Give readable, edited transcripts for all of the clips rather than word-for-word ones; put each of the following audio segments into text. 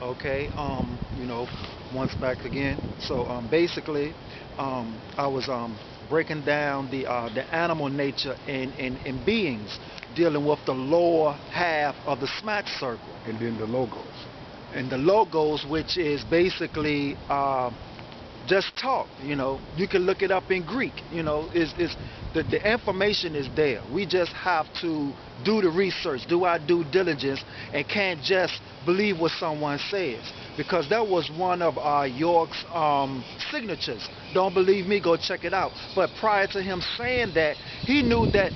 Okay. Once back again. So basically, I was breaking down the animal nature in beings, dealing with the lower half of the smack circle, And then the logos. and the logos, which is basically just talk. You can look it up in Greek. Is the information is there. We just have to do the research, do our due diligence, and can't just believe what someone says, because that was one of York's signatures. Don't believe me? Go check it out. But prior to him saying that, he knew that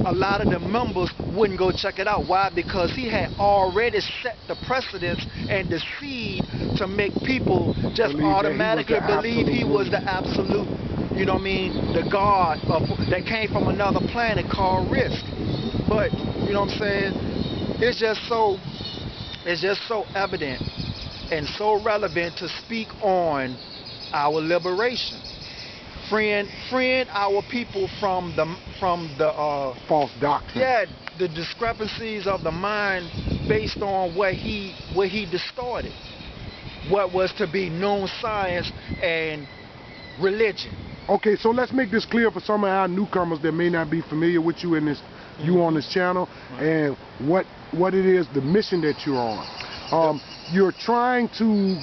a lot of the members wouldn't go check it out. Why? Because he had already set the precedence and the seed to make people just automatically believe he was the absolute, the God that came from another planet called Risk. But you know what I'm saying? It's just so it's just so evident and so relevant to speak on our liberation, freeing our people from the False doctrine. yeah, the discrepancies of the mind based on what he distorted, what was to be known science and religion. Okay, so let's make this clear for some of our newcomers that may not be familiar with you in this, you on this channel, Right. and what it is, the mission that you're on. You're trying to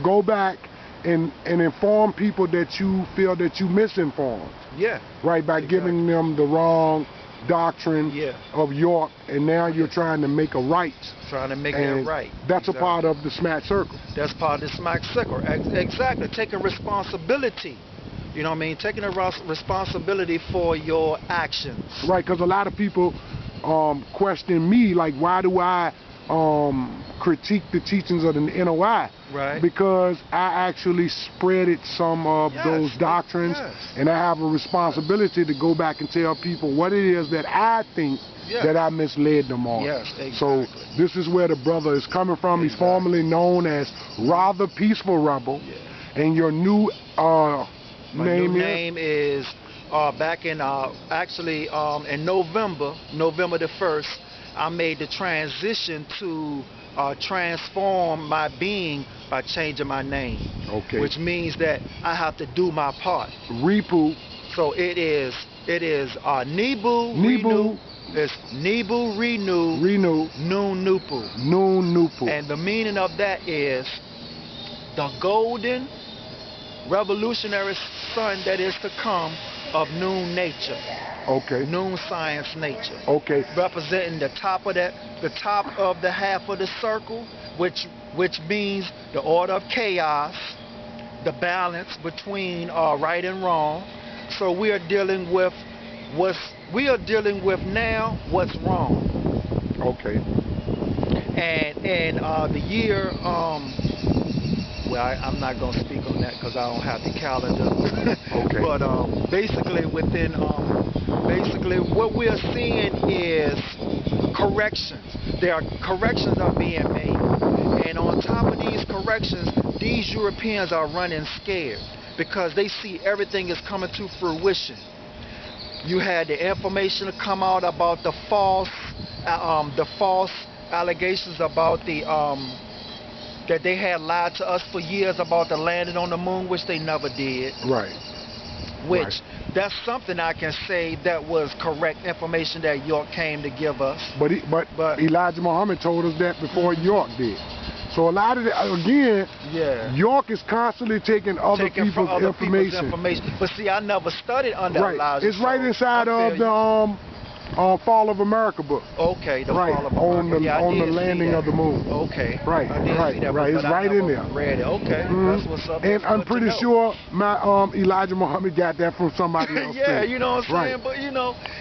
go back and inform people that you feel that you misinformed, Yeah, right? By exactly. giving them the wrong doctrine Yeah. of York, and now you're trying to make a right. Trying to make And it right. that's Exactly. a part of the SMAT circle. That's part of the smack circle. Exactly. Taking responsibility. You know what I mean? Taking a responsibility for your actions. Right, because a lot of people question me, like, why do I critique the teachings of the NOI? Right. Because I actually spreaded some of Yes, those doctrines, yes. and I have a responsibility to go back and tell people what it is that I think Yes. that I misled them on. Yes, exactly. So this is where the brother is coming from. He's Exactly. formerly known as Rather Peaceful Rebel, Yeah. and your new My name new is? name is back in actually in November the 1st, I made the transition to transform my being by changing my name. Okay. Which means that I have to do my part. Repu. So it is Nebu, Nebu. Reenoo. It's Nebu, Reenoo, Reenoo. Noone, Noopoo. Noone, Noopoo. And the meaning of that is the golden revolutionary sun that is to come of Noone nature, Okay. Noone science nature, Okay. representing the top of the half of the circle, which means the order of chaos, the balance between right and wrong. So we are dealing with now what's wrong. Okay. And the year well, I'm not gonna speak on that because I don't have the calendar. Okay. But basically what we are seeing is corrections. Corrections are being made, and on top of these corrections, these Europeans are running scared because they see everything is coming to fruition. You had the information to come out about the false allegations about that they had lied to us for years about the landing on the moon, which they never did. Right. Which that's something I can say that was correct information that York came to give us. But Elijah Muhammad told us that before York did. So a lot of again, Yeah. York is constantly taking other people's information. But see, I never studied under Right. Elijah. It's right so inside I of feel the Fall of America book. Okay, the Right. fall of On America. the Yeah, I on the did see landing that. of the moon. Okay. Right. I did Right. see that, Right. but It's I right in never there. Read it. Okay. Mhm. That's what's up. And That's I'm good to pretty know. sure my Elijah Muhammad got that from somebody else. Yeah, too. you know what I'm saying? Right. But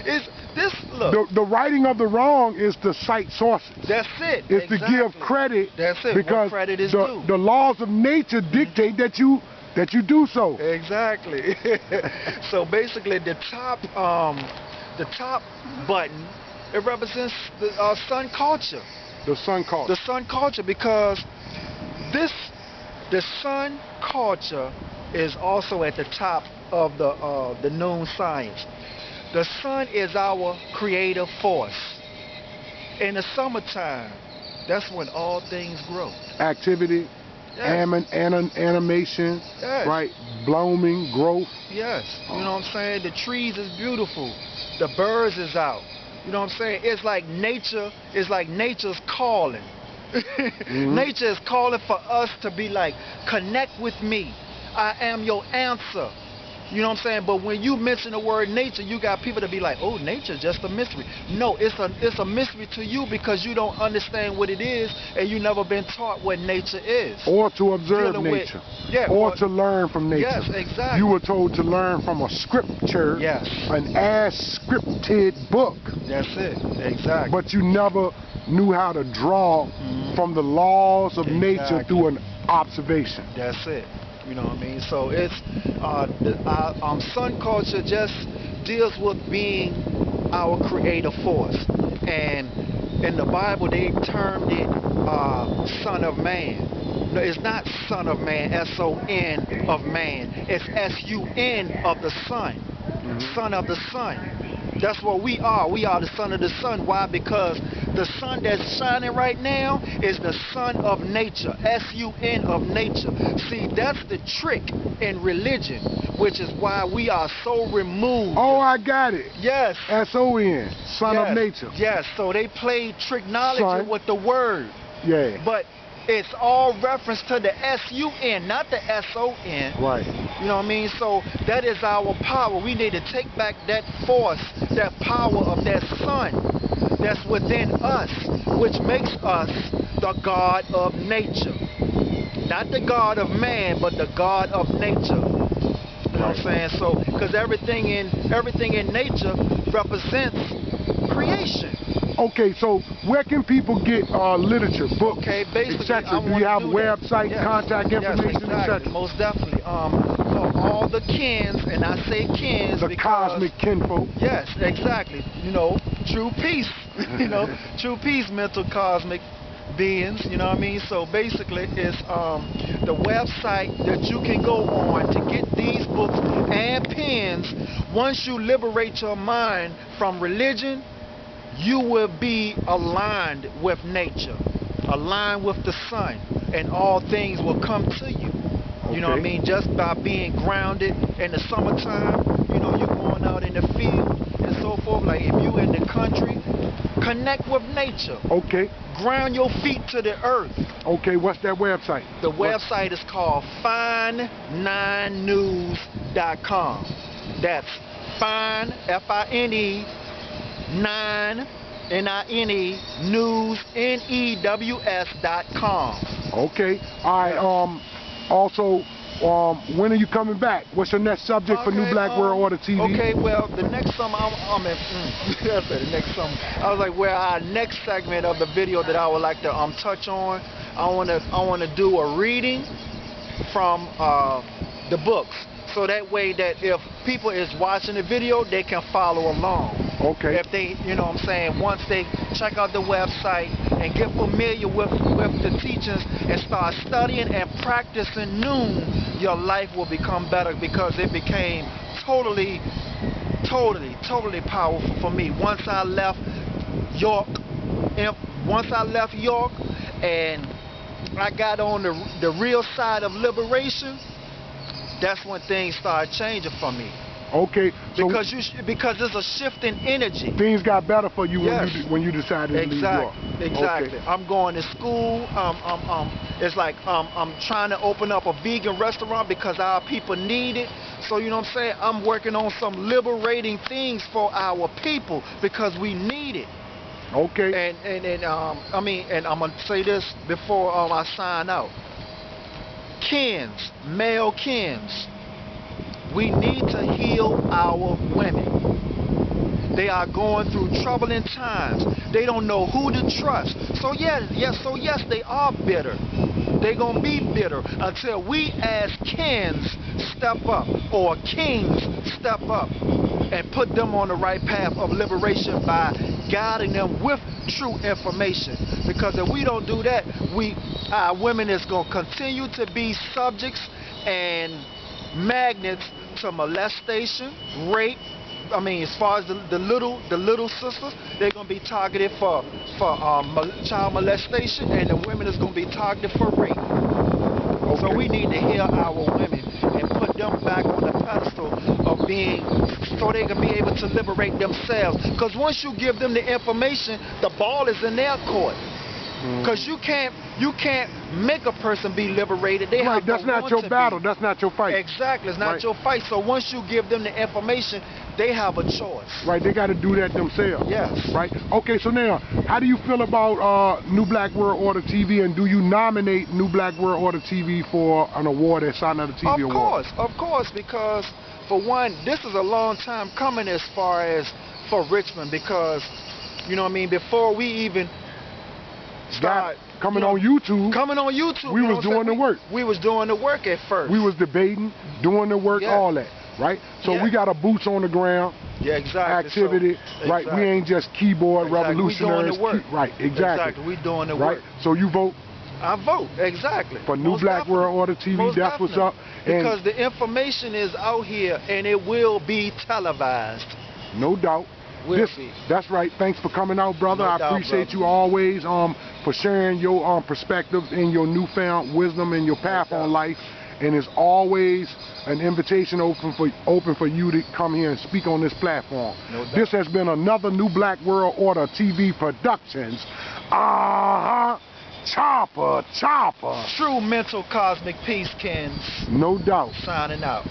it's this look. The righting of the wrong is to cite sources. That's it. Is to give credit. That's it. Because what credit is the, due. the laws of nature dictate that you do so. Exactly. So basically, the top button, it represents the sun culture. The sun culture. The sun culture, because the sun culture is also at the top of the known science. The sun is our creative force. In the summertime, That's when all things grow. Activity, Yes. animation, Yes. right? Blooming, growth. Yes. You know what I'm saying? The trees is beautiful. The birds is out. You know what I'm saying? It's like nature's calling. Nature is calling for us to be like, connect with me. I am your answer. You know what I'm saying? But when you mention the word nature, you got people to be like, oh, nature's just a mystery. No, it's a mystery to you because you don't understand what it is and you never been taught what nature is. Or to observe Dealing with- nature. yeah, or to learn from nature. Yes, exactly. You were told to learn from a scripture, Yes. an as-scripted book, That's it. Exactly. but you never knew how to draw from the laws of nature Exactly. through an observation. That's it. You know what I mean? So it's sun culture just deals with being our creative force, and in the Bible they termed it son of man. No, it's not son of man, S-O-N of man. It's S-U-N of the sun, son of the sun. That's what we are. We are the son of the sun. Why? Because the sun that's shining right now is the son of nature, S-U-N of nature. See, that's the trick in religion, which is why we are so removed. Oh, I got it. Yes. S-O-N, son of nature. Yes, so they play tricknology Son. with the word. Yeah. But it's all reference to the S-U-N, not the S-O-N. Right. You know what I mean? So that is our power. We need to take back that force, that power of that sun that's within us, which makes us the God of nature. Not the God of man, but the God of nature. You know what I'm saying? So, because everything in nature represents creation. Okay, so where can people get literature, books, Okay, basically, etc.? I Do you wanna have a do that. website, Yes. contact information, yes, exactly. etc.? Most definitely. For all the kins, and I say kins The because cosmic kinfolk. yes, exactly. You know, true peace. You know, true peace, mental cosmic beings. You know what I mean? So basically, it's the website that you can go on to get these books and pens. Once you liberate your mind from religion, you will be aligned with nature, aligned with the sun, and all things will come to you. You know what I mean? Just by being grounded in the summertime, you know, you're going out in the field and so forth. Like if you in the country, connect with nature. Okay. Ground your feet to the earth. Okay, what's that website? The website is called fine9news.com. That's fine, F-I-N-E, 9, N-I-N-E, news, N-E-W-S.com. Okay. All right. Also, when are you coming back? What's your next subject for New Black World Order TV? Okay, well, the next summer, the next summer, I was like, well, our next segment of the video that I would like to touch on, I wanna do a reading from the books. So that way that if people is watching the video, they can follow along. Okay. If they, you know what I'm saying, once they check out the website and get familiar with the teachings and start studying and practicing Noone, your life will become better because it became totally powerful for me. Once I left York and I got on the real side of liberation, that's when things started changing for me. Okay. So because there's a shift in energy. Things got better for you Yes. when you decided to leave York. Exactly. Okay. I'm going to school. It's like I'm trying to open up a vegan restaurant because our people need it. So you know what I'm saying? I'm working on some liberating things for our people because we need it. Okay. And I'm gonna say this before I sign out. Kins, male kins, we need to heal our women. They are going through troubling times. They don't know who to trust. So yes, they are bitter. They're gonna be bitter until we as kins step up, or kings step up and put them on the right path of liberation by guiding them with true information. Because if we don't do that, our women is going to continue to be subjects and magnets to molestation, rape, I mean, as far as the little sisters, they're gonna be targeted for child molestation, and the women is gonna be targeted for rape. Okay. So we need to heal our women and put them back on the pedestal of being, so they can be able to liberate themselves. Because once you give them the information, the ball is in their court. Because you can't make a person be liberated. They have that's not your battle. That's not your fight. Exactly, it's not your fight. So once you give them the information, they have a choice. Right, they got to do that themselves. Yes. Right. Okay, so now, how do you feel about New Black World Order TV, and do you nominate New Black World Order TV for an award at Sign of the TV Award? Of course, because for one, this is a long time coming as far as for Richmond, because, you know what I mean, before we even start coming on YouTube, we was doing the work. We was doing the work at first. We was debating, doing the work, all that, right? So we got a boots on the ground, activity, right? We ain't just keyboard revolutionaries. We doing the work. Right, exactly. We doing the work. So you vote? I vote, exactly. For New Black World Order TV, that's what's up. Because the information is out here and it will be televised. No doubt. That's right. Thanks for coming out, brother. I appreciate you always for sharing your perspectives and your newfound wisdom and your path on life. And it's always an invitation open for you to come here and speak on this platform. This has been another New Black World Order TV Productions. Chopper. True mental cosmic peace, Kens. No doubt. Signing out.